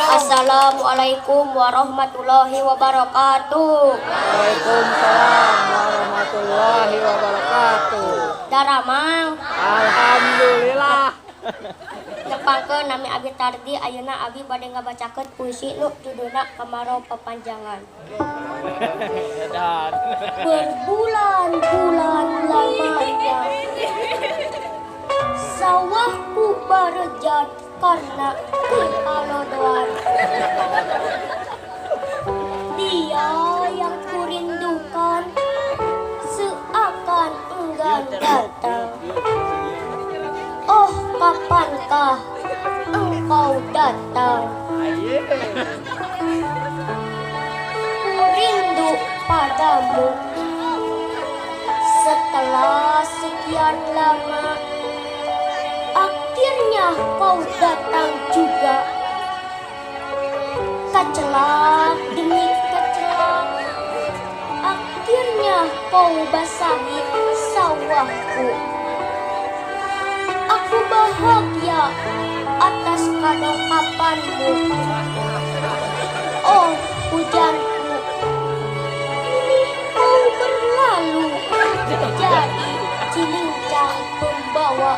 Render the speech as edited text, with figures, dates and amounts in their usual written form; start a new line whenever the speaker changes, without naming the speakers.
Assalamualaikum warahmatullahi wabarakatuh.
Waalaikumsalam warahmatullahi wabarakatuh.
Daramang
Alhamdulillah.
nepangkeun nami Abi Tardi ayeuna Abi bade ngabacakeun puisi nu judulna Kemarau Pepanjangan. Berbulan-bulan lamanya sawahku barejat karena kealodoan. Dia yang kurindukan seakan enggan datang. Oh, kapankah engkau datang? Rindu padamu setelah sekian lama. Akhirnya kau datang juga. Kecelak demi kecelak, akhirnya kau basahi sawahku. Aku bahagia atas kadangkapanmu. Oh hujanku, ini kau berlalu jadi cilincang pembawa